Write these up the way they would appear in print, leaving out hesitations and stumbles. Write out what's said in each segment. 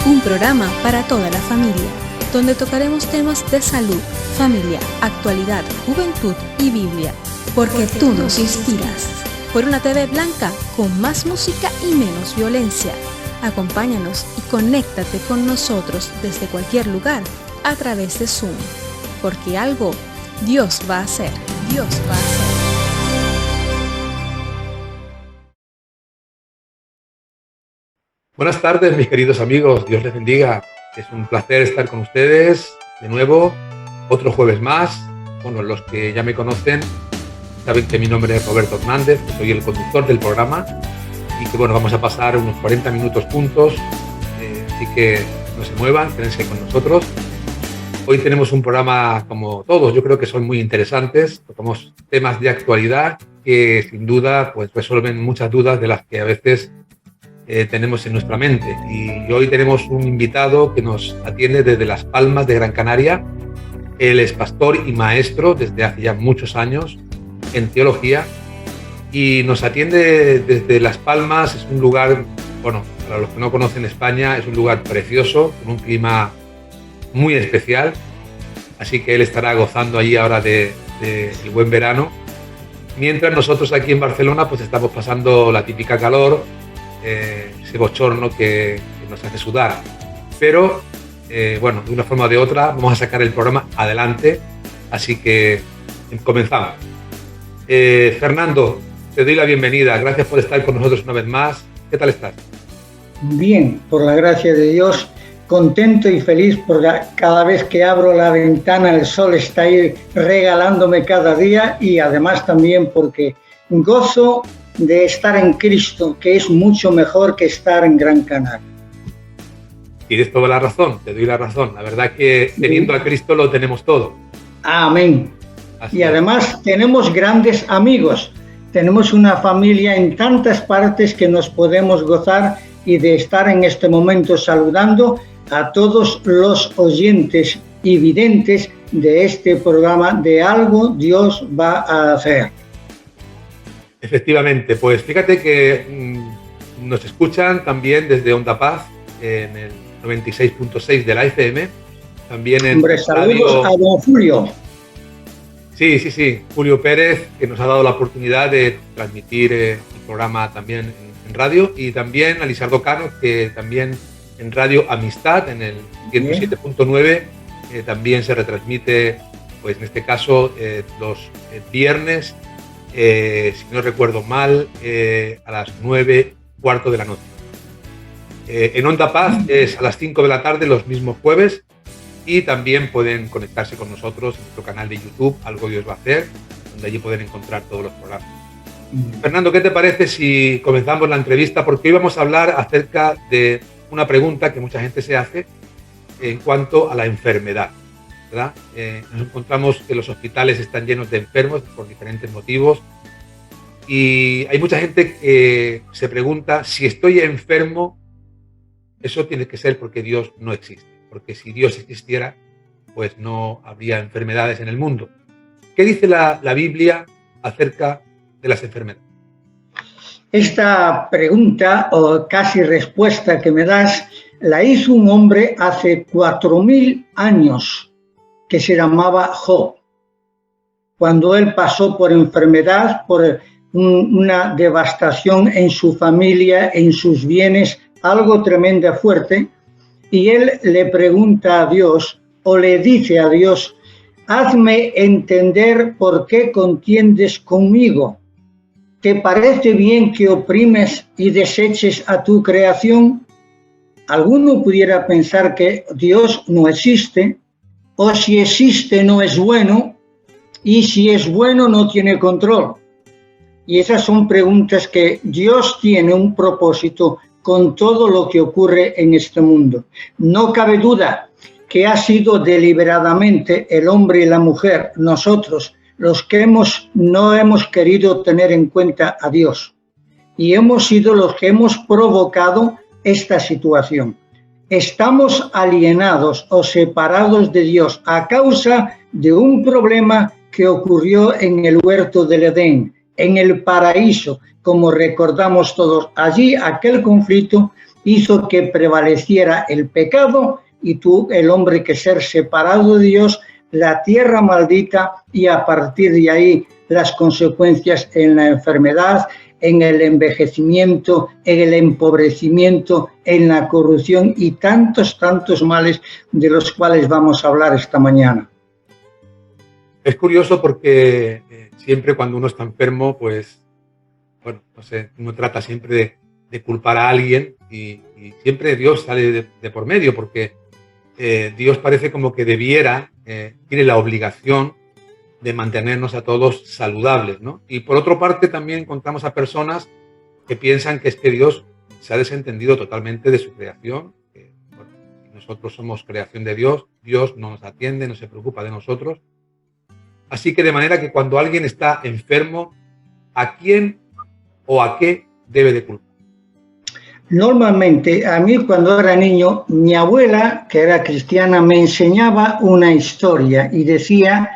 un programa para toda la familia, donde tocaremos temas de salud, familia, actualidad, juventud y Biblia, porque tú nos inspiras. Por una TV blanca con más música y menos violencia. Acompáñanos y conéctate con nosotros desde cualquier lugar a través de Zoom, porque algo Dios va a hacer. Dios va a hacer. Buenas tardes, mis queridos amigos. Dios les bendiga. Es un placer estar con ustedes de nuevo, otro jueves más. Bueno, los que ya me conocen saben que mi nombre es Roberto Hernández, que soy el conductor del programa y que bueno, vamos a pasar unos 40 minutos juntos, así que no se muevan, quédense con nosotros. Hoy tenemos un programa como todos, yo creo que son muy interesantes, tocamos temas de actualidad que sin duda pues resuelven muchas dudas de las que a veces tenemos en nuestra mente. Y hoy tenemos un invitado que nos atiende desde Las Palmas de Gran Canaria. Él es pastor y maestro desde hace ya muchos años en teología y nos atiende desde Las Palmas. Es un lugar, bueno, para los que no conocen España, es un lugar precioso, con un clima muy especial, así que él estará gozando allí ahora del buen verano, mientras nosotros aquí en Barcelona pues estamos pasando la típica calor, ese bochorno que nos hace sudar, pero bueno, de una forma o de otra vamos a sacar el programa adelante, así que comenzamos. Fernando, te doy la bienvenida, gracias por estar con nosotros una vez más. ¿Qué tal estás? Bien, por la gracia de Dios, contento y feliz porque cada vez que abro la ventana el sol está ahí regalándome cada día, y además también porque gozo de estar en Cristo, que es mucho mejor que estar en Gran Canaria. Tienes toda la razón, te doy la razón. La verdad que teniendo a Cristo lo tenemos todo. Amén. Así y además tenemos grandes amigos, tenemos una familia en tantas partes que nos podemos gozar y de estar en este momento saludando a todos los oyentes y videntes de este programa de Algo Dios va a hacer. Efectivamente, pues fíjate que nos escuchan también desde Onda Paz en el 96.6 de la FM, también en saludos radio... a don Julio. Sí, Julio Pérez, que nos ha dado la oportunidad de transmitir el programa también en radio, y también a Lisardo Cano, que también en Radio Amistad, en el 107.9, también se retransmite, pues en este caso, los viernes, si no recuerdo mal, a las 9:15 de la noche. En Onda Paz es a las 5 de la tarde los mismos jueves, y también pueden conectarse con nosotros en nuestro canal de YouTube, Algo Dios va a hacer, donde allí pueden encontrar todos los programas. Fernando, ¿qué te parece si comenzamos la entrevista? Porque hoy vamos a hablar acerca de una pregunta que mucha gente se hace en cuanto a la enfermedad, ¿verdad? Nos encontramos que los hospitales están llenos de enfermos por diferentes motivos, y hay mucha gente que se pregunta si estoy enfermo, eso tiene que ser porque Dios no existe, porque si Dios existiera, pues no habría enfermedades en el mundo. ¿Qué dice la Biblia acerca de las enfermedades? Esta pregunta, o casi respuesta que me das, la hizo un hombre hace 4000 años que se llamaba Job. Cuando él pasó por enfermedad, por una devastación en su familia, en sus bienes, algo tremendo fuerte, y él le pregunta a Dios, o le dice a Dios: hazme entender por qué contiendes conmigo. ¿Te parece bien que oprimes y deseches a tu creación? Alguno pudiera pensar que Dios no existe, o si existe no es bueno, y si es bueno no tiene control. Y esas son preguntas que Dios tiene un propósito con todo lo que ocurre en este mundo. No cabe duda que ha sido deliberadamente el hombre y la mujer, nosotros, los que no hemos querido tener en cuenta a Dios. Y hemos sido los que hemos provocado esta situación. Estamos alienados o separados de Dios a causa de un problema que ocurrió en el huerto del Edén, en el paraíso, como recordamos todos. Allí aquel conflicto hizo que prevaleciera el pecado y tuvo el hombre que ser separado de Dios, la tierra maldita, y a partir de ahí las consecuencias en la enfermedad, en el envejecimiento, en el empobrecimiento, en la corrupción y tantos males de los cuales vamos a hablar esta mañana. Es curioso porque siempre cuando uno está enfermo, pues, bueno, no sé, uno trata siempre de culpar a alguien y siempre Dios sale de por medio, porque Dios parece como que tiene la obligación de mantenernos a todos saludables, ¿no? Y por otra parte también encontramos a personas que piensan que es que Dios se ha desentendido totalmente de su creación, que bueno, nosotros somos creación de Dios, Dios no nos atiende, no se preocupa de nosotros. Así que de manera que cuando alguien está enfermo, ¿a quién o a qué debe de culpar? Normalmente, a mí cuando era niño, mi abuela, que era cristiana, me enseñaba una historia y decía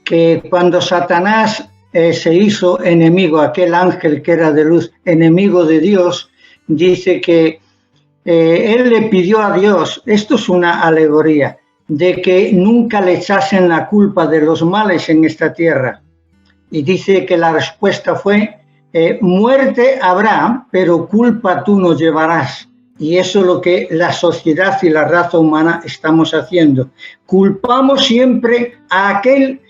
que cuando Satanás se hizo enemigo, aquel ángel que era de luz, enemigo de Dios, dice que él le pidió a Dios, esto es una alegoría, de que nunca le echasen la culpa de los males en esta tierra. Y dice que la respuesta fue, muerte habrá, pero culpa tú no llevarás. Y eso es lo que la sociedad y la raza humana estamos haciendo. Culpamos siempre a aquel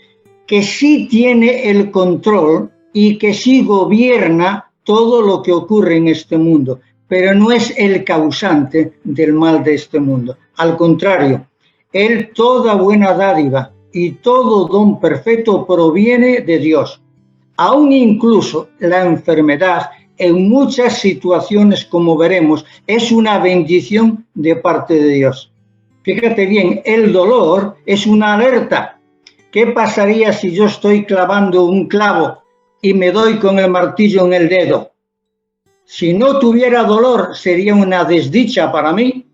que sí tiene el control y que sí gobierna todo lo que ocurre en este mundo, pero no es el causante del mal de este mundo. Al contrario, él toda buena dádiva y todo don perfecto proviene de Dios. Aún incluso la enfermedad, en muchas situaciones, como veremos, es una bendición de parte de Dios. Fíjate bien, el dolor es una alerta. ¿Qué pasaría si yo estoy clavando un clavo y me doy con el martillo en el dedo? Si no tuviera dolor, sería una desdicha para mí.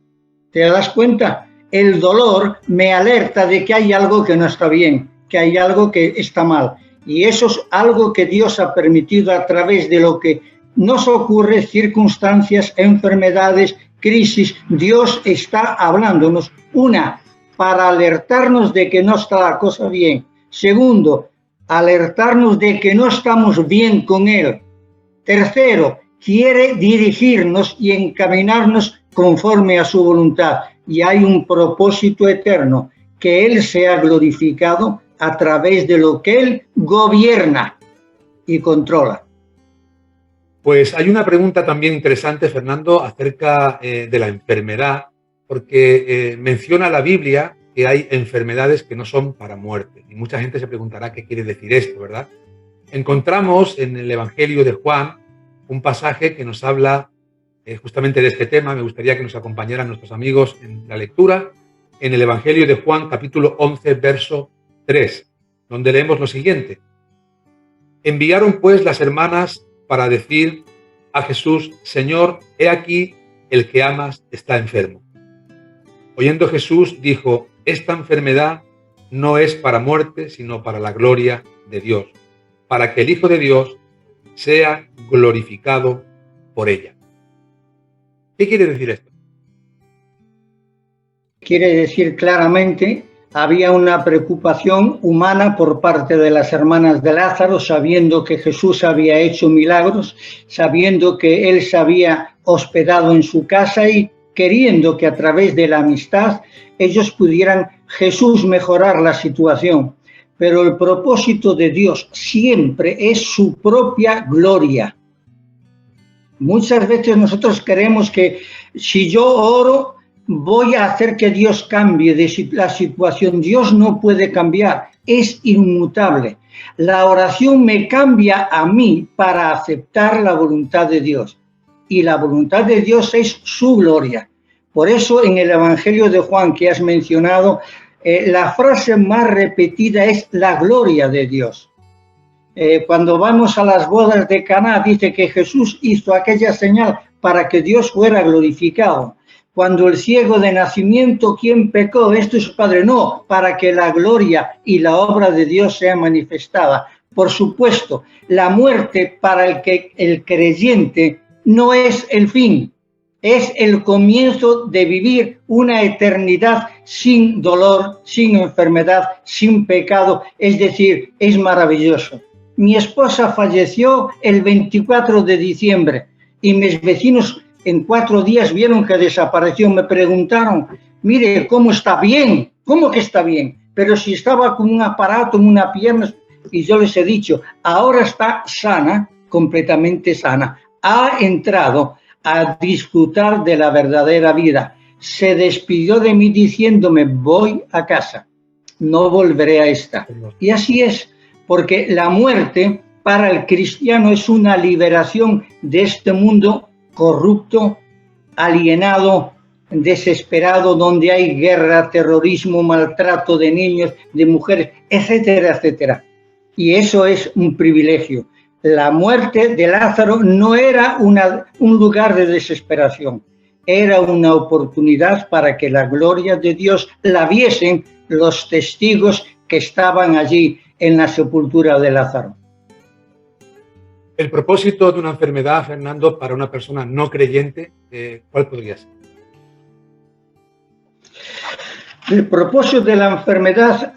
¿Te das cuenta? El dolor me alerta de que hay algo que no está bien, que hay algo que está mal. Y eso es algo que Dios ha permitido a través de lo que nos ocurre, circunstancias, enfermedades, crisis. Dios está hablándonos. Una, para alertarnos de que no está la cosa bien. Segundo, alertarnos de que no estamos bien con Él. Tercero, quiere dirigirnos y encaminarnos conforme a su voluntad. Y hay un propósito eterno, que Él sea glorificado a través de lo que Él gobierna y controla. Pues hay una pregunta también interesante, Fernando, acerca de la enfermedad, porque menciona la Biblia que hay enfermedades que no son para muerte. Y mucha gente se preguntará qué quiere decir esto, ¿verdad? Encontramos en el Evangelio de Juan un pasaje que nos habla justamente de este tema. Me gustaría que nos acompañaran nuestros amigos en la lectura, en el Evangelio de Juan, capítulo 11, verso 3, donde leemos lo siguiente. Enviaron pues las hermanas para decir a Jesús, Señor, he aquí el que amas está enfermo. Oyendo Jesús dijo, esta enfermedad no es para muerte, sino para la gloria de Dios, para que el Hijo de Dios sea glorificado por ella. ¿Qué quiere decir esto? Quiere decir claramente, había una preocupación humana por parte de las hermanas de Lázaro, sabiendo que Jesús había hecho milagros, sabiendo que él se había hospedado en su casa y queriendo que a través de la amistad ellos pudieran Jesús mejorar la situación. Pero el propósito de Dios siempre es su propia gloria. Muchas veces nosotros creemos que si yo oro, voy a hacer que Dios cambie de la situación. Dios no puede cambiar, es inmutable. La oración me cambia a mí para aceptar la voluntad de Dios. Y la voluntad de Dios es su gloria. Por eso en el Evangelio de Juan que has mencionado, la frase más repetida es la gloria de Dios. Cuando vamos a las bodas de Caná, dice que Jesús hizo aquella señal para que Dios fuera glorificado. Cuando el ciego de nacimiento, ¿quién pecó? Esto es su padre. No, para que la gloria y la obra de Dios sea manifestada. Por supuesto, la muerte para el creyente no es el fin. es el comienzo de vivir una eternidad sin dolor, sin enfermedad, sin pecado. Es decir, es maravilloso. Mi esposa falleció el 24 de diciembre y mis vecinos en 4 días vieron que desapareció. Me preguntaron, mire, ¿cómo está? Bien. ¿Cómo que está bien? Pero si estaba con un aparato en una pierna, y yo les he dicho, ahora está sana, completamente sana. Ha entrado a disfrutar de la verdadera vida. Se despidió de mí diciéndome, voy a casa, no volveré a esta. Y así es, porque la muerte para el cristiano es una liberación de este mundo corrupto, alienado, desesperado, donde hay guerra, terrorismo, maltrato de niños, de mujeres, etcétera, etcétera. Y eso es un privilegio. La muerte de Lázaro no era un lugar de desesperación, era una oportunidad para que la gloria de Dios la viesen los testigos que estaban allí en la sepultura de Lázaro. El propósito de una enfermedad, Fernando, para una persona no creyente, ¿cuál podría ser? El propósito de la enfermedad,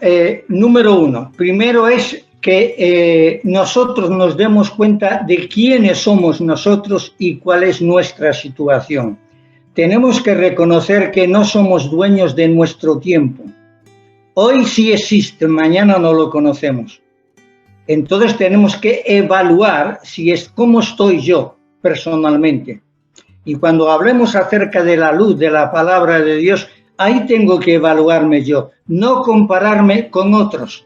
número 1, primero es que nosotros nos demos cuenta de quiénes somos nosotros y cuál es nuestra situación. Tenemos que reconocer que no somos dueños de nuestro tiempo. Hoy sí existe, mañana no lo conocemos. Entonces tenemos que evaluar cómo estoy yo personalmente. Y cuando hablemos acerca de la luz de la palabra de Dios, ahí tengo que evaluarme yo, no compararme con otros,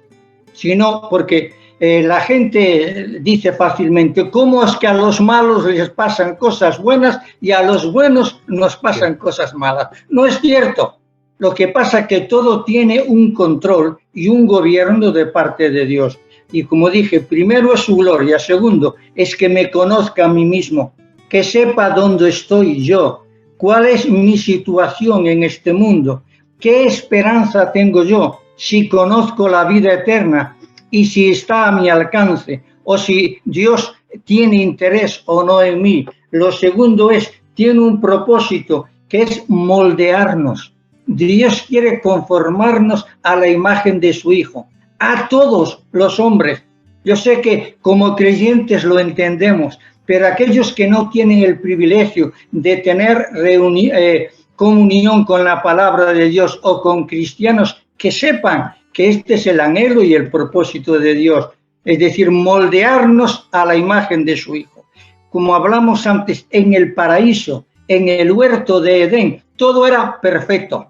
sino porque la gente dice fácilmente, ¿cómo es que a los malos les pasan cosas buenas y a los buenos nos pasan cosas malas? No es cierto. Lo que pasa es que todo tiene un control y un gobierno de parte de Dios. Y como dije, primero es su gloria, segundo es que me conozca a mí mismo, que sepa dónde estoy yo, cuál es mi situación en este mundo, qué esperanza tengo yo, si conozco la vida eterna y si está a mi alcance, o si Dios tiene interés o no en mí. Lo segundo es, tiene un propósito, que es moldearnos. Dios quiere conformarnos a la imagen de su Hijo, a todos los hombres. Yo sé que como creyentes lo entendemos, pero aquellos que no tienen el privilegio de tener comunión con la palabra de Dios o con cristianos, que sepan que este es el anhelo y el propósito de Dios, es decir, moldearnos a la imagen de su Hijo. Como hablamos antes, en el paraíso, en el huerto de Edén, todo era perfecto.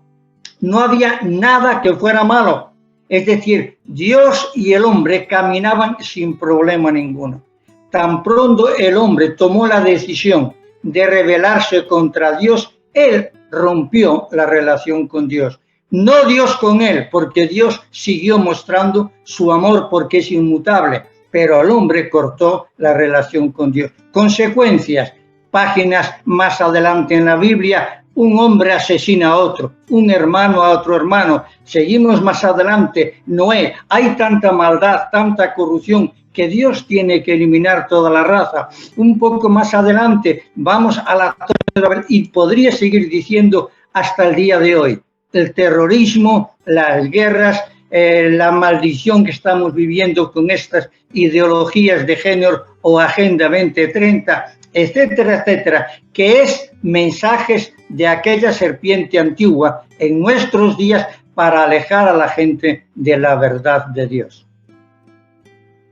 No había nada que fuera malo. Es decir, Dios y el hombre caminaban sin problema ninguno. Tan pronto el hombre tomó la decisión de rebelarse contra Dios, él rompió la relación con Dios. No Dios con él, porque Dios siguió mostrando su amor porque es inmutable, pero el hombre cortó la relación con Dios. Consecuencias, páginas más adelante en la Biblia, un hombre asesina a otro, un hermano a otro hermano. Seguimos más adelante, Noé, hay tanta maldad, tanta corrupción, que Dios tiene que eliminar toda la raza. Un poco más adelante, vamos a la Torre de Babel, y podría seguir diciendo hasta el día de hoy. El terrorismo, las guerras, la maldición que estamos viviendo con estas ideologías de género o Agenda 2030, etcétera, etcétera, que es mensajes de aquella serpiente antigua en nuestros días para alejar a la gente de la verdad de Dios.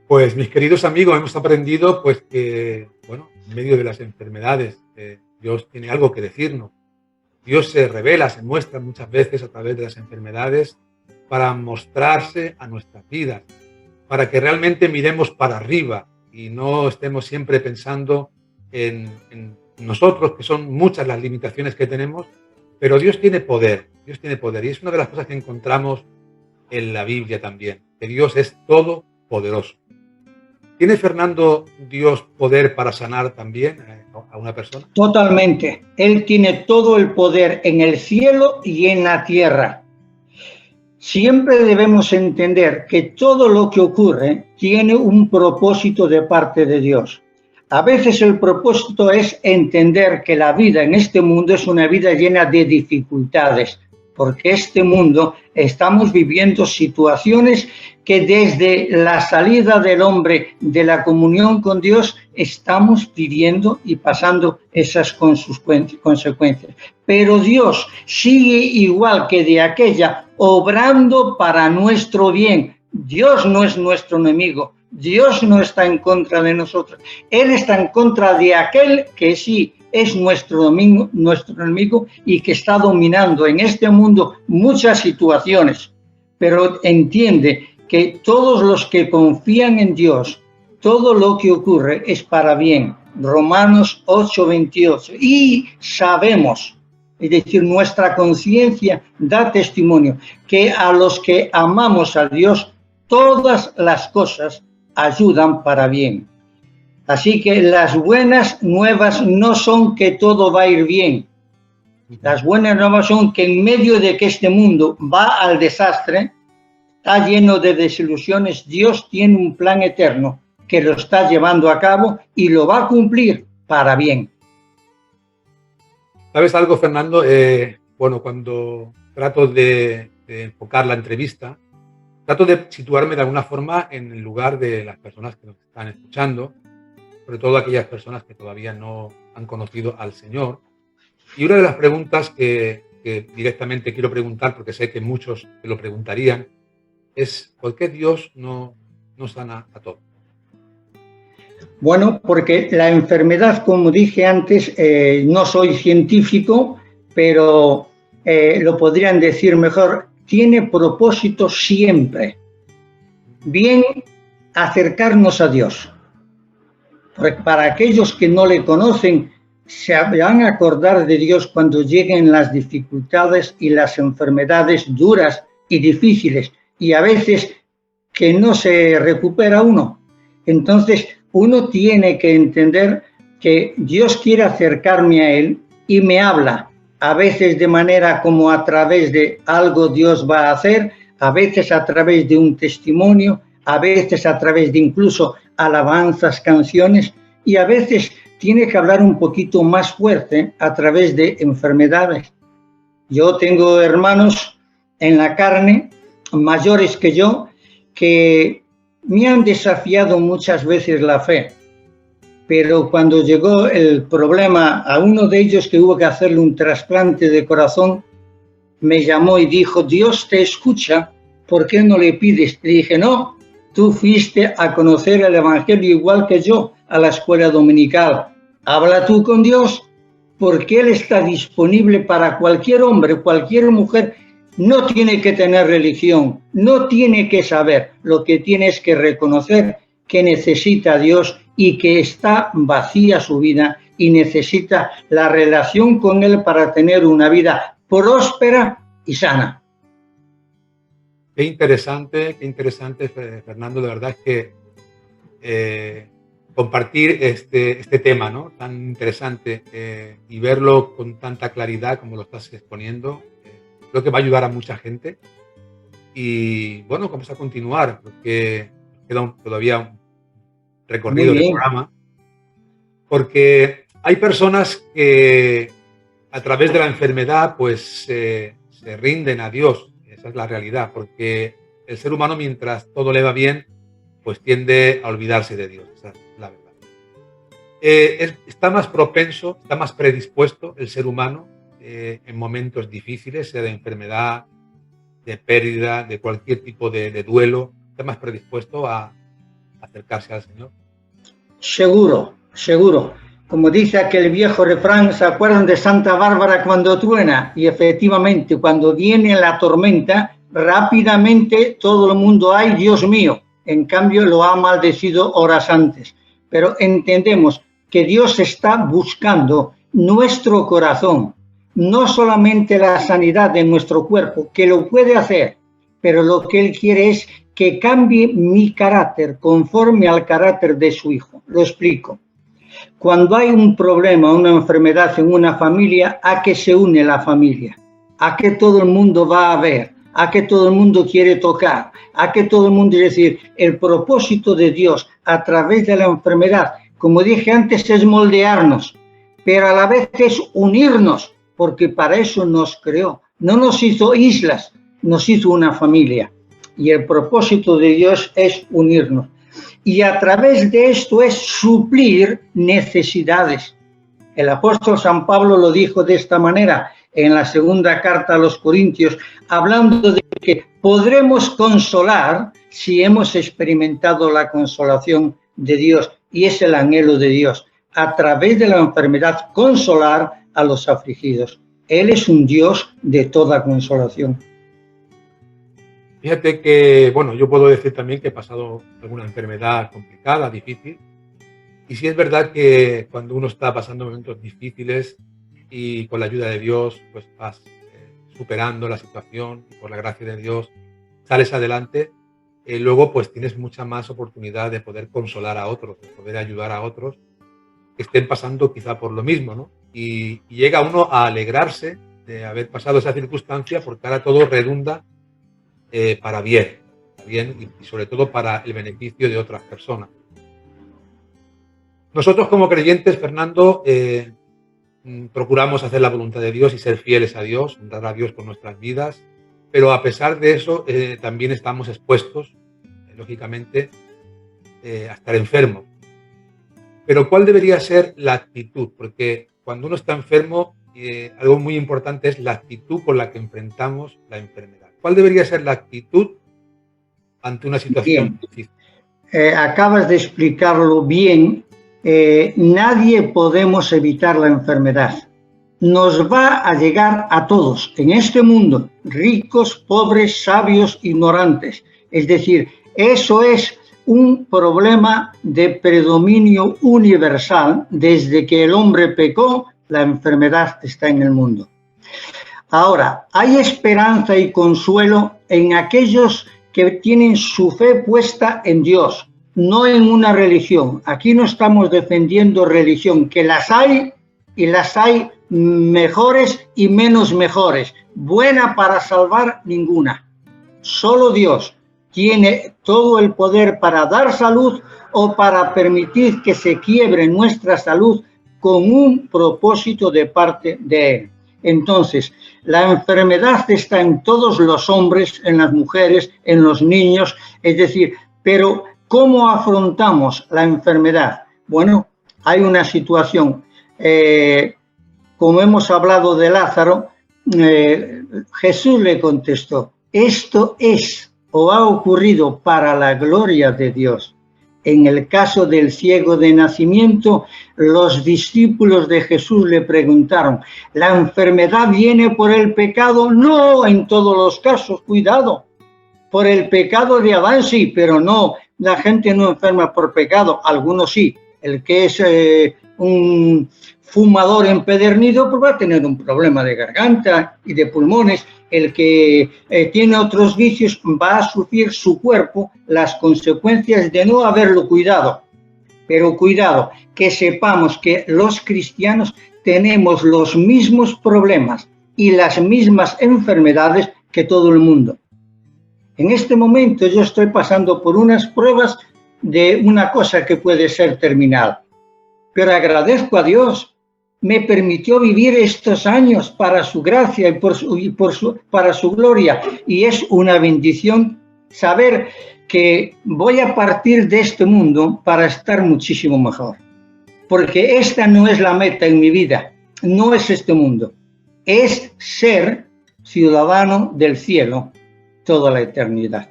Pues mis queridos amigos, hemos aprendido pues que, bueno, en medio de las enfermedades, Dios tiene algo que decirnos. Dios se revela, se muestra muchas veces a través de las enfermedades para mostrarse a nuestras vidas, para que realmente miremos para arriba y no estemos siempre pensando en nosotros, que son muchas las limitaciones que tenemos, pero Dios tiene poder y es una de las cosas que encontramos en la Biblia también, que Dios es todopoderoso. ¿Tiene, Fernando, Dios poder para sanar también a una persona? Totalmente. Él tiene todo el poder en el cielo y en la tierra. Siempre debemos entender que todo lo que ocurre tiene un propósito de parte de Dios. A veces el propósito es entender que la vida en este mundo es una vida llena de dificultades, porque este mundo estamos viviendo situaciones que desde la salida del hombre de la comunión con Dios estamos viviendo y pasando esas consecuencias. Pero Dios sigue igual que de aquella, obrando para nuestro bien. Dios no es nuestro enemigo. Dios no está en contra de nosotros. Él está en contra de aquel que sí es nuestro enemigo y que está dominando en este mundo muchas situaciones. Pero entiende que todos los que confían en Dios, todo lo que ocurre es para bien. Romanos 8:28. Y sabemos, es decir, nuestra conciencia da testimonio, que a los que amamos a Dios, todas las cosas ayudan para bien. Así que las buenas nuevas no son que todo va a ir bien. Las buenas nuevas son que en medio de que este mundo va al desastre, está lleno de desilusiones, Dios tiene un plan eterno que lo está llevando a cabo y lo va a cumplir para bien. ¿Sabes algo, Fernando? Bueno, cuando trato de enfocar la entrevista, trato de situarme de alguna forma en el lugar de las personas que nos están escuchando, sobre todo aquellas personas que todavía no han conocido al Señor. Y una de las preguntas que directamente quiero preguntar, porque sé que muchos me lo preguntarían, es ¿por qué Dios no sana a todos? Bueno, porque la enfermedad, como dije antes, no soy científico, pero lo podrían decir mejor, tiene propósito siempre. Bien, acercarnos a Dios. Porque para aquellos que no le conocen, se van a acordar de Dios cuando lleguen las dificultades y las enfermedades duras y difíciles, y a veces que no se recupera uno. Entonces, uno tiene que entender que Dios quiere acercarme a Él y me habla, a veces de manera como a través de algo Dios va a hacer, a veces a través de un testimonio, a veces a través de incluso alabanzas, canciones, y a veces tiene que hablar un poquito más fuerte a través de enfermedades. Yo tengo hermanos en la carne, mayores que yo, que me han desafiado muchas veces la fe, pero cuando llegó el problema a uno de ellos que hubo que hacerle un trasplante de corazón, me llamó y dijo, Dios te escucha, ¿por qué no le pides? Le dije, no, tú fuiste a conocer el Evangelio igual que yo a la escuela dominical. Habla tú con Dios, porque Él está disponible para cualquier hombre, cualquier mujer. No tiene que tener religión, no tiene que saber, lo que tiene es que reconocer que necesita a Dios y que está vacía su vida y necesita la relación con Él para tener una vida próspera y sana. Qué interesante, Fernando. De verdad es que compartir este tema, ¿no? Tan interesante y verlo con tanta claridad como lo estás exponiendo, creo que va a ayudar a mucha gente. Y bueno, vamos a continuar porque queda todavía un recorrido del programa, porque hay personas que a través de la enfermedad pues se rinden a Dios. Esa es la realidad, porque el ser humano, mientras todo le va bien, pues tiende a olvidarse de Dios. Esa es la verdad. Está más propenso, está más predispuesto el ser humano en momentos difíciles, sea de enfermedad, de pérdida, de cualquier tipo de duelo, está más predispuesto a acercarse al Señor. Seguro, seguro. Como dice aquel viejo refrán, ¿se acuerdan de Santa Bárbara cuando truena? Y efectivamente, cuando viene la tormenta, rápidamente todo el mundo, ¡ay, Dios mío! En cambio, lo ha maldecido horas antes. Pero entendemos que Dios está buscando nuestro corazón, no solamente la sanidad de nuestro cuerpo, que lo puede hacer, pero lo que Él quiere es que cambie mi carácter conforme al carácter de su Hijo. Lo explico. Cuando hay un problema, una enfermedad en una familia, ¿a qué se une la familia? ¿A qué todo el mundo va a ver? ¿A qué todo el mundo quiere tocar? ¿A qué todo el mundo, es decir, el propósito de Dios a través de la enfermedad como dije antes, es moldearnos, pero a la vez es unirnos, porque para eso nos creó. No nos hizo islas, nos hizo una familia. Y el propósito de Dios es unirnos. Y a través de esto es suplir necesidades. El apóstol San Pablo lo dijo de esta manera en la segunda carta a los Corintios, hablando de que podremos consolar si hemos experimentado la consolación de Dios, y es el anhelo de Dios, a través de la enfermedad consolar a los afligidos. Él es un Dios de toda consolación. Fíjate que, bueno, yo puedo decir también que he pasado alguna enfermedad complicada, difícil, y sí es verdad que cuando uno está pasando momentos difíciles y con la ayuda de Dios, pues vas superando la situación y por la gracia de Dios sales adelante, luego pues tienes mucha más oportunidad de poder consolar a otros, de poder ayudar a otros que estén pasando quizá por lo mismo, ¿no? Y llega uno a alegrarse de haber pasado esa circunstancia porque ahora todo redunda para bien y sobre todo para el beneficio de otras personas. Nosotros como creyentes, Fernando, procuramos hacer la voluntad de Dios y ser fieles a Dios, honrar a Dios con nuestras vidas, pero a pesar de eso también estamos expuestos, lógicamente, a estar enfermos. Pero ¿cuál debería ser la actitud? Porque cuando uno está enfermo, algo muy importante es la actitud con la que enfrentamos la enfermedad. ¿Cuál debería ser la actitud ante una situación difícil? Acabas de explicarlo bien. Nadie podemos evitar la enfermedad. Nos va a llegar a todos en este mundo, ricos, pobres, sabios, ignorantes. Es decir, eso es un problema de predominio universal. Desde que el hombre pecó, la enfermedad está en el mundo. Ahora, hay esperanza y consuelo en aquellos que tienen su fe puesta en Dios, no en una religión. Aquí no estamos defendiendo religión, que las hay y las hay mejores y menos mejores. Buena para salvar, ninguna. Solo Dios tiene todo el poder para dar salud o para permitir que se quiebre nuestra salud con un propósito de parte de Él. Entonces, la enfermedad está en todos los hombres, en las mujeres, en los niños, es decir, pero ¿cómo afrontamos la enfermedad? Bueno, hay una situación, como hemos hablado de Lázaro, Jesús le contestó, esto es o ha ocurrido para la gloria de Dios. En el caso del ciego de nacimiento, los discípulos de Jesús le preguntaron, ¿la enfermedad viene por el pecado? No, en todos los casos, cuidado. Por el pecado de Adán sí, pero no, la gente no enferma por pecado, algunos sí. El que es un fumador empedernido pues va a tener un problema de garganta y de pulmones. El que tiene otros vicios va a sufrir su cuerpo las consecuencias de no haberlo cuidado. Pero cuidado, que sepamos que los cristianos tenemos los mismos problemas y las mismas enfermedades que todo el mundo. En este momento yo estoy pasando por unas pruebas de una cosa que puede ser terminal, pero agradezco a Dios. Me permitió vivir estos años para su gracia y para su gloria. Y es una bendición saber que voy a partir de este mundo para estar muchísimo mejor. Porque esta no es la meta en mi vida, no es este mundo. Es ser ciudadano del cielo toda la eternidad.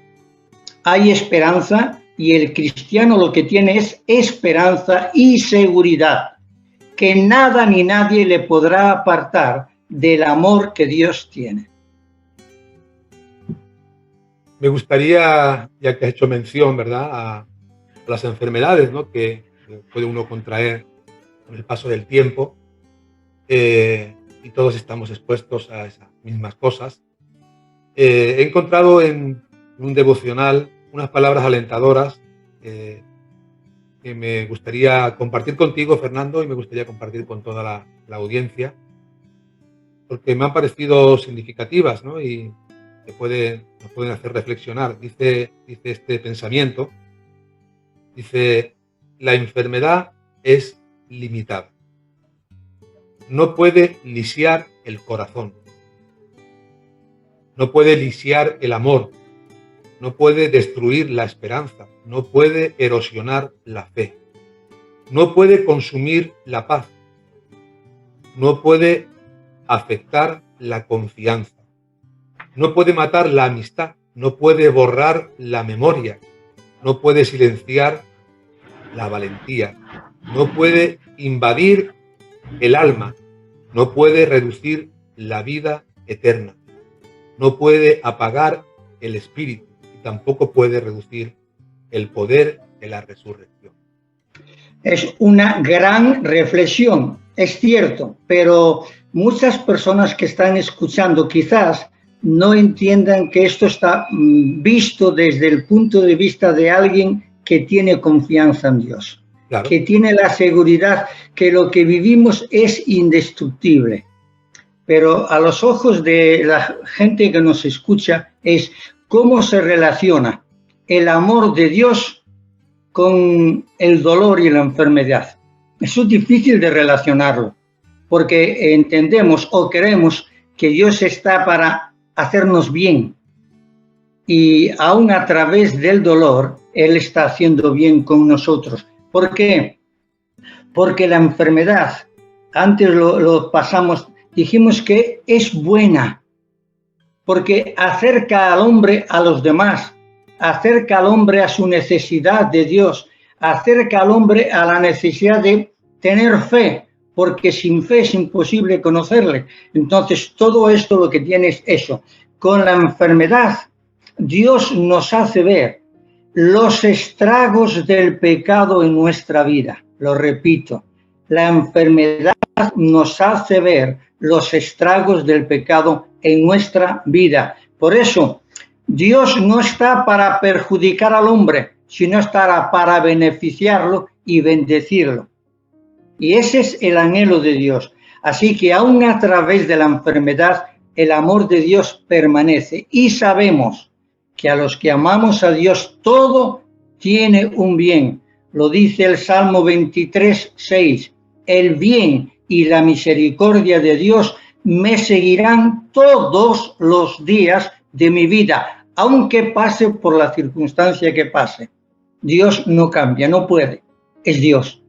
Hay esperanza y el cristiano lo que tiene es esperanza y seguridad. Que nada ni nadie le podrá apartar del amor que Dios tiene. Me gustaría, ya que has hecho mención, ¿verdad?, a las enfermedades, ¿no?, que puede uno contraer con el paso del tiempo, y todos estamos expuestos a esas mismas cosas. He encontrado en un devocional unas palabras alentadoras que me gustaría compartir contigo, Fernando, y me gustaría compartir con toda la audiencia, porque me han parecido significativas, ¿no?, y que nos pueden hacer reflexionar. Dice este pensamiento, dice, la enfermedad es limitada. No puede lisiar el corazón, no puede lisiar el amor, no puede destruir la esperanza, no puede erosionar la fe, no puede consumir la paz, no puede afectar la confianza, no puede matar la amistad, no puede borrar la memoria, no puede silenciar la valentía, no puede invadir el alma, no puede reducir la vida eterna, no puede apagar el espíritu y tampoco puede reducir el poder de la resurrección. Es una gran reflexión, es cierto, pero muchas personas que están escuchando quizás no entiendan que esto está visto desde el punto de vista de alguien que tiene confianza en Dios, claro, que tiene la seguridad que lo que vivimos es indestructible. Pero a los ojos de la gente que nos escucha es cómo se relaciona el amor de Dios con el dolor y la enfermedad. Eso es difícil de relacionarlo, porque entendemos o creemos que Dios está para hacernos bien y aún a través del dolor Él está haciendo bien con nosotros. ¿Por qué? Porque la enfermedad, antes lo pasamos, dijimos que es buena, porque acerca al hombre a los demás, acerca al hombre a su necesidad de Dios, acerca al hombre a la necesidad de tener fe, porque sin fe es imposible conocerle. Entonces, todo esto lo que tiene es eso. Con la enfermedad, Dios nos hace ver los estragos del pecado en nuestra vida. Lo repito, la enfermedad nos hace ver los estragos del pecado en nuestra vida. Por eso, Dios no está para perjudicar al hombre, sino está para beneficiarlo y bendecirlo. Y ese es el anhelo de Dios. Así que aún a través de la enfermedad, el amor de Dios permanece. Y sabemos que a los que amamos a Dios, todo tiene un bien. Lo dice el Salmo 23, 6. El bien y la misericordia de Dios me seguirán todos los días de mi vida, aunque pase por la circunstancia que pase. Dios no cambia, no puede, es Dios.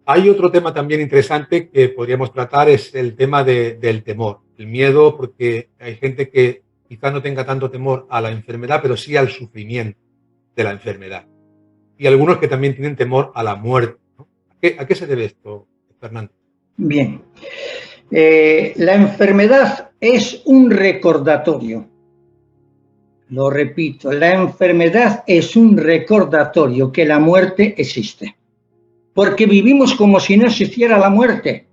Hay otro tema también interesante que podríamos tratar, es el tema del temor, el miedo, porque hay gente que quizá no tenga tanto temor a la enfermedad, pero sí al sufrimiento de la enfermedad. Y algunos que también tienen temor a la muerte, ¿no? ¿A qué se debe esto, Fernando? Bien. La enfermedad es un recordatorio. Lo repito, la enfermedad es un recordatorio que la muerte existe. Porque vivimos como si no existiera la muerte.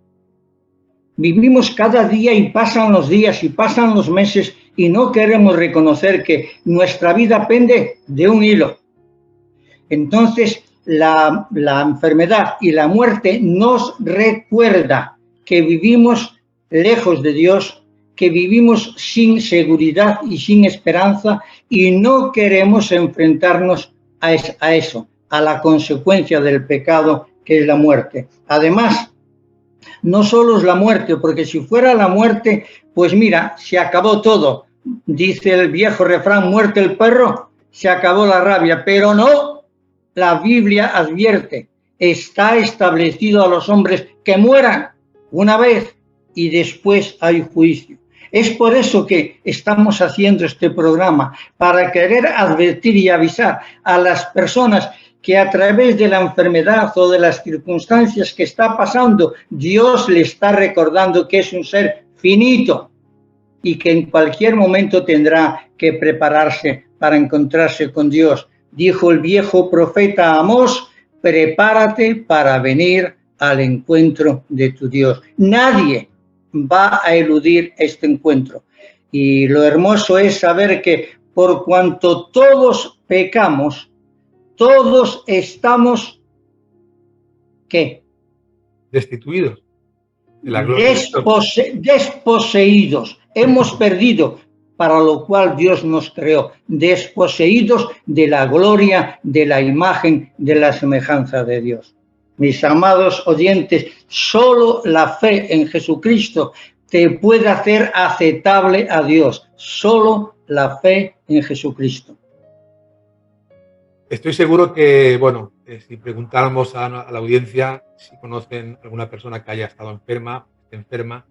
Vivimos cada día y pasan los días y pasan los meses y no queremos reconocer que nuestra vida pende de un hilo. Entonces, la enfermedad y la muerte nos recuerda que vivimos lejos de Dios, que vivimos sin seguridad y sin esperanza y no queremos enfrentarnos a eso, a la consecuencia del pecado que es la muerte. Además, no solo es la muerte, porque si fuera la muerte, pues mira, se acabó todo. Dice el viejo refrán, muerte el perro, se acabó la rabia, pero no, la Biblia advierte, está establecido a los hombres que mueran una vez y después hay juicio. Es por eso que estamos haciendo este programa, para querer advertir y avisar a las personas que a través de la enfermedad o de las circunstancias que está pasando, Dios le está recordando que es un ser finito y que en cualquier momento tendrá que prepararse para encontrarse con Dios. Dijo el viejo profeta Amós, prepárate para venir al encuentro de tu Dios. Nadie va a eludir este encuentro. Y lo hermoso es saber que por cuanto todos pecamos, todos estamos, ¿qué? Destituidos de la gloria desposeídos. Hemos perdido. para lo cual Dios nos creó, desposeídos de la gloria, de la imagen, de la semejanza de Dios. Mis amados oyentes, solo la fe en Jesucristo te puede hacer aceptable a Dios, solo la fe en Jesucristo. Estoy seguro que, bueno, si preguntáramos a la audiencia si conocen alguna persona que haya estado enferma, esté enferma,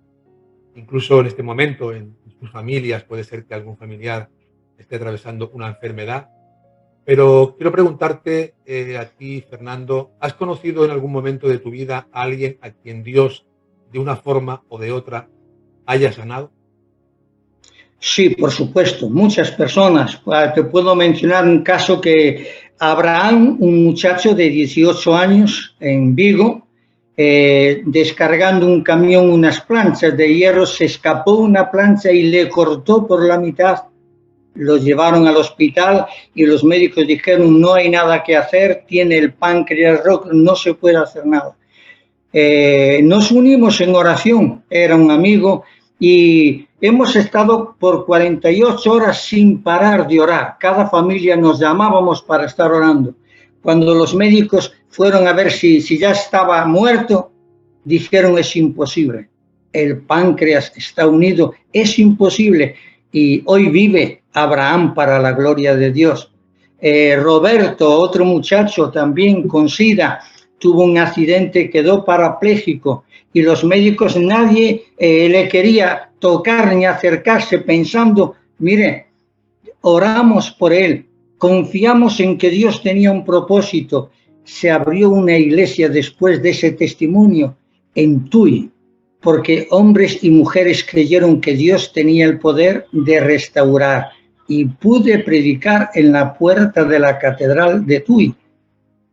incluso en este momento en sus familias puede ser que algún familiar esté atravesando una enfermedad. Pero quiero preguntarte a ti, Fernando, ¿has conocido en algún momento de tu vida a alguien a quien Dios, de una forma o de otra, haya sanado? Sí, por supuesto, muchas personas. Te puedo mencionar un caso que Abraham, un muchacho de 18 años en Vigo, descargando un camión unas planchas de hierro, se escapó una plancha y le cortó por la mitad. Lo llevaron al hospital y los médicos dijeron no hay nada que hacer, tiene el páncreas roto, no se puede hacer nada. Nos unimos en oración, era un amigo, y hemos estado por 48 horas sin parar de orar. Cada familia nos llamábamos para estar orando. Cuando los médicos fueron a ver si ya estaba muerto, dijeron es imposible. El páncreas está unido, es imposible. Y hoy vive Abraham para la gloria de Dios. Roberto, otro muchacho también con SIDA, tuvo un accidente, quedó parapléjico y los médicos, nadie le quería tocar ni acercarse pensando, mire, oramos por él, confiamos en que Dios tenía un propósito. Se abrió una iglesia después de ese testimonio en Tui, porque hombres y mujeres creyeron que Dios tenía el poder de restaurar y pude predicar en la puerta de la catedral de Tui,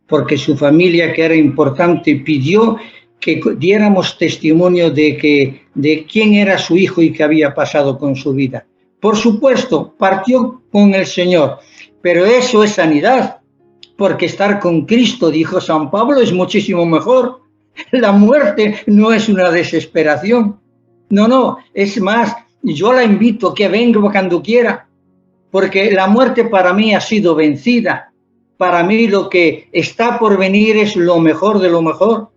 porque su familia, que era importante, pidió que diéramos testimonio de quién era su hijo y qué había pasado con su vida. Por supuesto, partió con el Señor, pero eso es sanidad, porque estar con Cristo, dijo San Pablo, es muchísimo mejor. La muerte no es una desesperación. No, es más, yo la invito que venga cuando quiera, porque la muerte para mí ha sido vencida. Para mí lo que está por venir es lo mejor de lo mejor.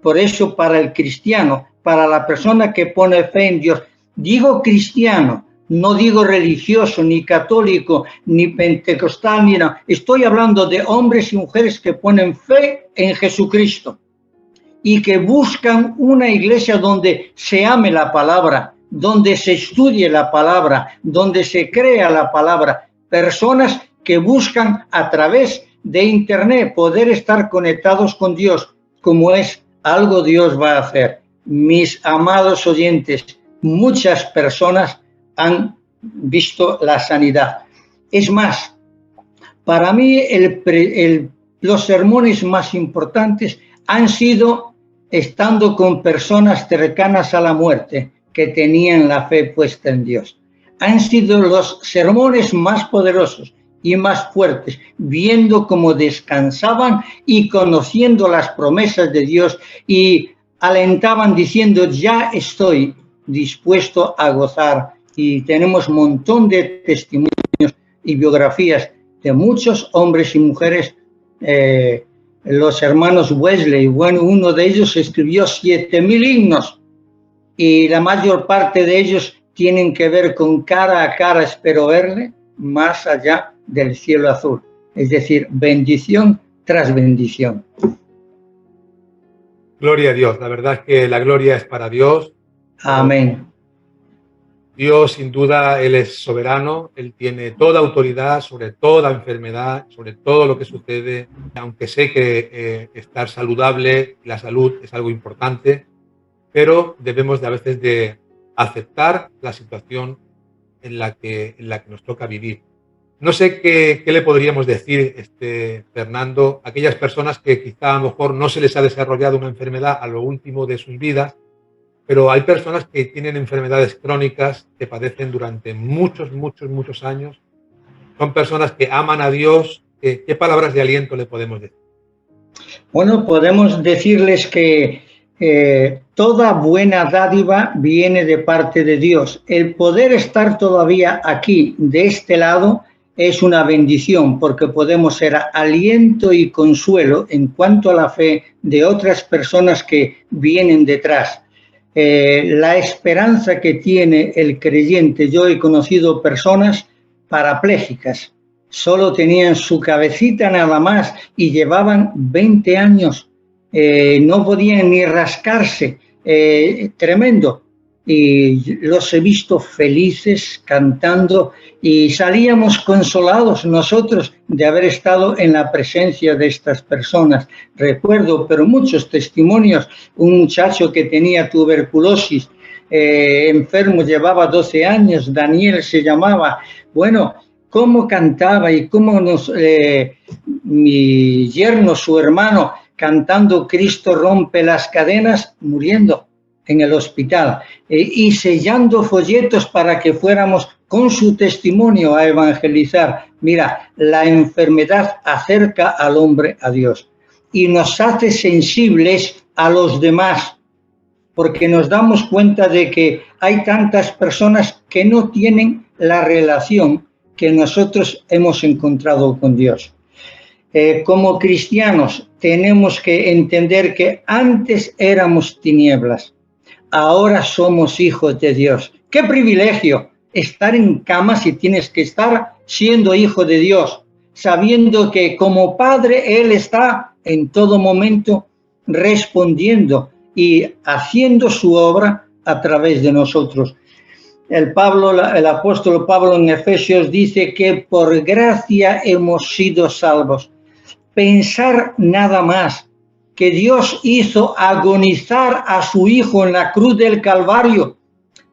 Por eso para el cristiano, para la persona que pone fe en Dios, digo cristiano, no digo religioso, ni católico, ni pentecostal, ni nada. Estoy hablando de hombres y mujeres que ponen fe en Jesucristo y que buscan una iglesia donde se ame la palabra, donde se estudie la palabra, donde se crea la palabra. Personas que buscan a través de Internet poder estar conectados con Dios, como es algo Dios va a hacer. Mis amados oyentes, muchas personas han visto la sanidad. Es más, para mí los sermones más importantes han sido estando con personas cercanas a la muerte que tenían la fe puesta en Dios. Han sido los sermones más poderosos y más fuertes, viendo cómo descansaban y conociendo las promesas de Dios y alentaban diciendo, ya estoy dispuesto a gozar. Y tenemos un montón de testimonios y biografías de muchos hombres y mujeres. Los hermanos Wesley, bueno, uno de ellos escribió 7.000 himnos y la mayor parte de ellos tienen que ver con cara a cara espero verle, más allá del cielo azul. Es decir, bendición tras bendición. Gloria a Dios. La verdad es que la gloria es para Dios. Amén. Dios, sin duda, Él es soberano. Él tiene toda autoridad sobre toda enfermedad, sobre todo lo que sucede. Aunque sé que estar saludable, la salud es algo importante, pero debemos de a veces de aceptar la situación en la que nos toca vivir. No sé qué le podríamos decir, Fernando, a aquellas personas que quizá a lo mejor no se les ha desarrollado una enfermedad a lo último de sus vidas, pero hay personas que tienen enfermedades crónicas que padecen durante muchos años. Son personas que aman a Dios. ¿Qué palabras de aliento le podemos decir? Bueno, podemos decirles que toda buena dádiva viene de parte de Dios. El poder estar todavía aquí, de este lado, es una bendición, porque podemos ser aliento y consuelo en cuanto a la fe de otras personas que vienen detrás. La esperanza que tiene el creyente, yo he conocido personas parapléjicas, solo tenían su cabecita nada más y llevaban 20 años, no podían ni rascarse, tremendo. Y los he visto felices cantando y salíamos consolados nosotros de haber estado en la presencia de estas personas. Recuerdo, pero muchos testimonios, un muchacho que tenía tuberculosis, enfermo, llevaba 12 años, Daniel se llamaba. Bueno, cómo cantaba y cómo mi yerno, su hermano, cantando Cristo rompe las cadenas, muriendo en el hospital, y sellando folletos para que fuéramos con su testimonio a evangelizar. Mira, la enfermedad acerca al hombre a Dios y nos hace sensibles a los demás, porque nos damos cuenta de que hay tantas personas que no tienen la relación que nosotros hemos encontrado con Dios. Como cristianos tenemos que entender que antes éramos tinieblas, ahora somos hijos de Dios. ¡Qué privilegio estar en cama si tienes que estar siendo hijo de Dios, sabiendo que como Padre Él está en todo momento respondiendo y haciendo su obra a través de nosotros? El apóstol Pablo en Efesios dice que por gracia hemos sido salvos. Pensar nada más que Dios hizo agonizar a su Hijo en la cruz del Calvario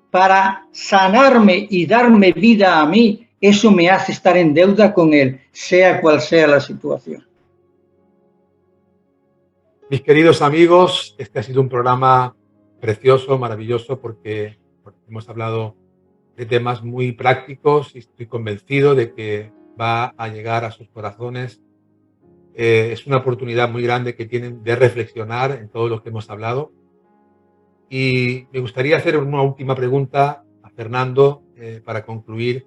para sanarme y darme vida a mí, eso me hace estar en deuda con Él, sea cual sea la situación. Mis queridos amigos, este ha sido un programa precioso, maravilloso, porque hemos hablado de temas muy prácticos y estoy convencido de que va a llegar a sus corazones. Es una oportunidad muy grande que tienen de reflexionar en todo lo que hemos hablado. Y me gustaría hacer una última pregunta a Fernando para concluir,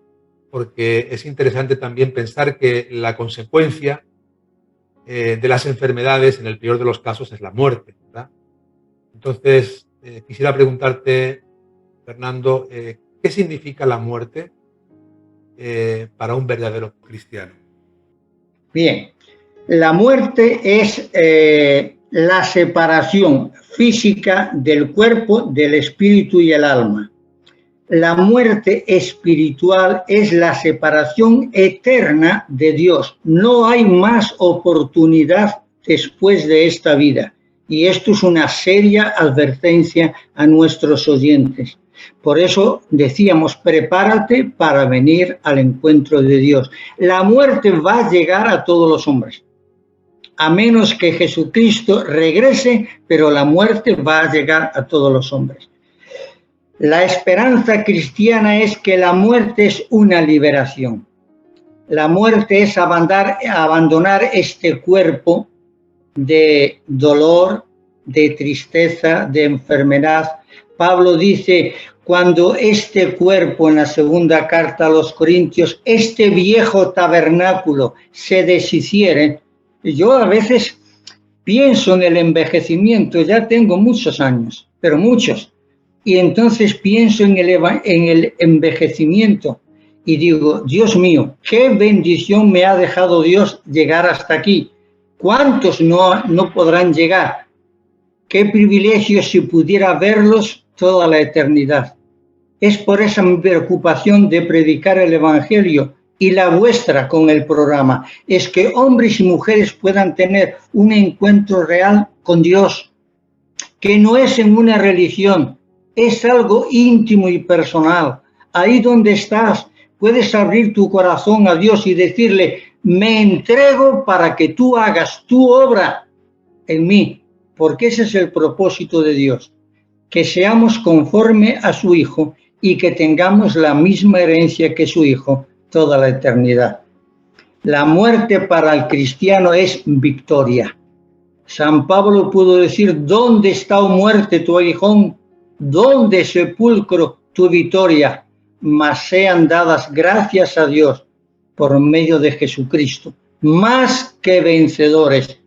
porque es interesante también pensar que la consecuencia de las enfermedades, en el peor de los casos, es la muerte, ¿verdad? Entonces, quisiera preguntarte, Fernando, ¿qué significa la muerte para un verdadero cristiano? Bien. La muerte es la separación física del cuerpo, del espíritu y el alma. La muerte espiritual es la separación eterna de Dios. No hay más oportunidad después de esta vida. Y esto es una seria advertencia a nuestros oyentes. Por eso decíamos, prepárate para venir al encuentro de Dios. La muerte va a llegar a todos los hombres, a menos que Jesucristo regrese, pero la muerte va a llegar a todos los hombres. La esperanza cristiana es que la muerte es una liberación. La muerte es abandonar este cuerpo de dolor, de tristeza, de enfermedad. Pablo dice, cuando este cuerpo, en la segunda carta a los Corintios, este viejo tabernáculo se deshiciere. Yo a veces pienso en el envejecimiento, ya tengo muchos años, pero muchos, y entonces pienso en el envejecimiento y digo, Dios mío, qué bendición me ha dejado Dios llegar hasta aquí. ¿Cuántos no podrán llegar? Qué privilegio si pudiera verlos toda la eternidad. Es por esa mi preocupación de predicar el Evangelio, y la vuestra con el programa, es que hombres y mujeres puedan tener un encuentro real con Dios, que no es en una religión, es algo íntimo y personal. Ahí donde estás, puedes abrir tu corazón a Dios y decirle, me entrego para que tú hagas tu obra en mí, porque ese es el propósito de Dios, que seamos conforme a su Hijo y que tengamos la misma herencia que su Hijo toda la eternidad. La muerte para el cristiano es victoria. San Pablo pudo decir: ¿dónde está, oh muerte, tu aguijón? ¿Dónde, sepulcro, tu victoria? Mas sean dadas gracias a Dios por medio de Jesucristo, más que vencedores.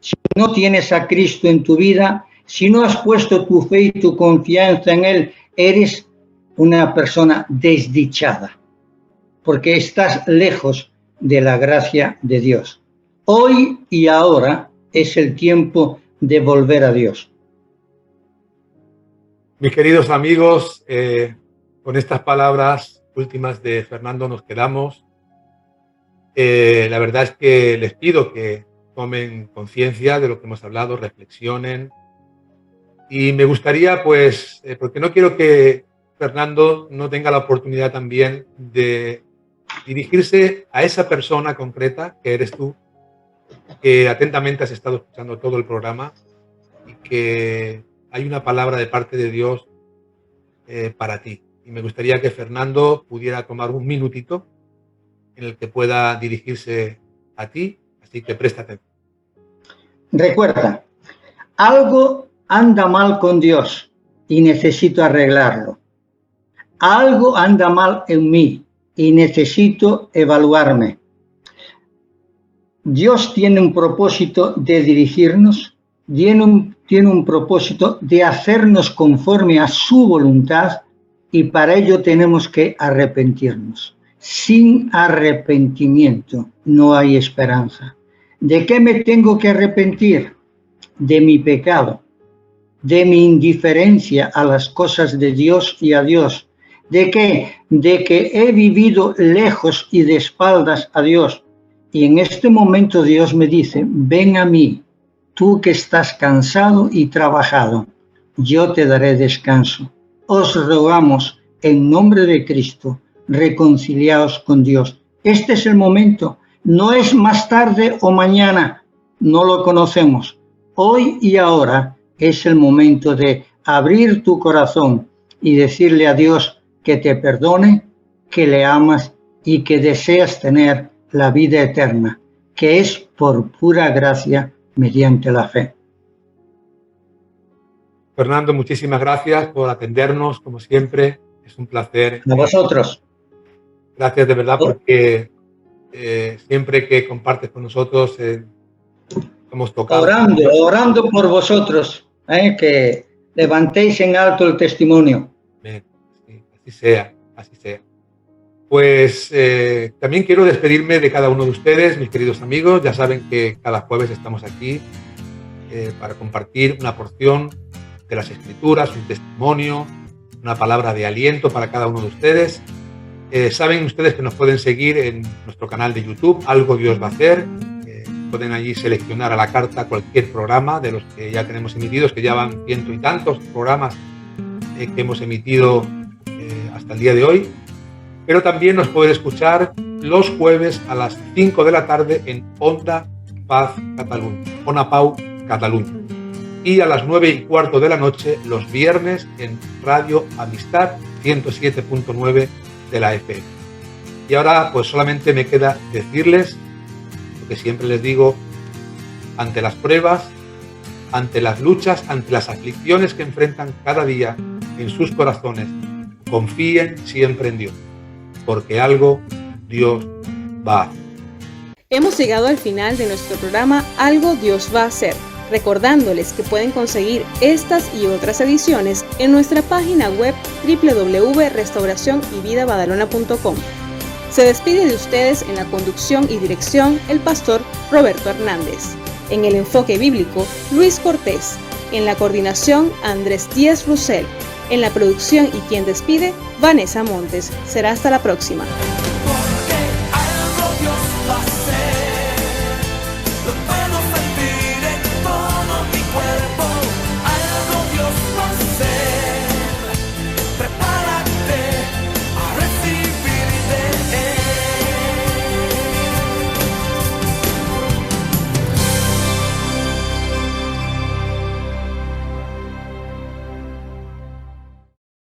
Si no tienes a Cristo en tu vida, si no has puesto tu fe y tu confianza en Él, eres una persona desdichada, porque estás lejos de la gracia de Dios. Hoy y ahora es el tiempo de volver a Dios. Mis queridos amigos, con estas palabras últimas de Fernando nos quedamos. La verdad es que les pido que tomen conciencia de lo que hemos hablado, reflexionen. Y me gustaría, pues, porque no quiero que Fernando no tenga la oportunidad también de dirigirse a esa persona concreta que eres tú, que atentamente has estado escuchando todo el programa y que hay una palabra de parte de Dios para ti. Y me gustaría que Fernando pudiera tomar un minutito en el que pueda dirigirse a ti, así que presta atención. Recuerda, algo anda mal con Dios y necesito arreglarlo. Algo anda mal en mí y necesito evaluarme. Dios tiene un propósito de dirigirnos, tiene un propósito de hacernos conforme a su voluntad, y para ello tenemos que arrepentirnos. Sin arrepentimiento no hay esperanza. ¿De qué me tengo que arrepentir? De mi pecado, de mi indiferencia a las cosas de Dios y a Dios. ¿De qué? De que he vivido lejos y de espaldas a Dios. Y en este momento Dios me dice: ven a mí, tú que estás cansado y trabajado, yo te daré descanso. Os rogamos en nombre de Cristo, reconciliaos con Dios. Este es el momento, no es más tarde o mañana, no lo conocemos. Hoy y ahora es el momento de abrir tu corazón y decirle a Dios que te perdone, que le amas y que deseas tener la vida eterna, que es por pura gracia mediante la fe. Fernando, muchísimas gracias por atendernos, como siempre. Es un placer. A vosotros. Gracias de verdad, porque siempre que compartes con nosotros hemos tocado. Orando por vosotros, que levantéis en alto el testimonio. Sí, así sea, así sea. Pues también quiero despedirme de cada uno de ustedes, mis queridos amigos. Ya saben que cada jueves estamos aquí para compartir una porción de las Escrituras, un testimonio, una palabra de aliento para cada uno de ustedes. Saben ustedes que nos pueden seguir en nuestro canal de YouTube, Algo Dios va a hacer. Pueden allí seleccionar a la carta cualquier programa de los que ya tenemos emitidos, que ya van ciento y tantos programas que hemos emitido hasta el día de hoy. Pero también nos pueden escuchar los jueves a las 5 de la tarde en Onda Paz Catalunya, Ona Pau Catalunya. Y a las 9:15 de la noche los viernes en Radio Amistad 107.9 de la FM. Y ahora pues solamente me queda decirles lo que siempre les digo: ante las pruebas, ante las luchas, ante las aflicciones que enfrentan cada día en sus corazones, confíen siempre en Dios, porque algo Dios va a hacer. Hemos llegado al final de nuestro programa Algo Dios va a hacer, recordándoles que pueden conseguir estas y otras ediciones en nuestra página web www.restauracionyvidabadalona.com. Se despide de ustedes en la conducción y dirección el pastor Roberto Hernández. En el enfoque bíblico, Luis Cortés. En la coordinación, Andrés Díaz Russell. En la producción y quien despide, Vanessa Montes. Será hasta la próxima.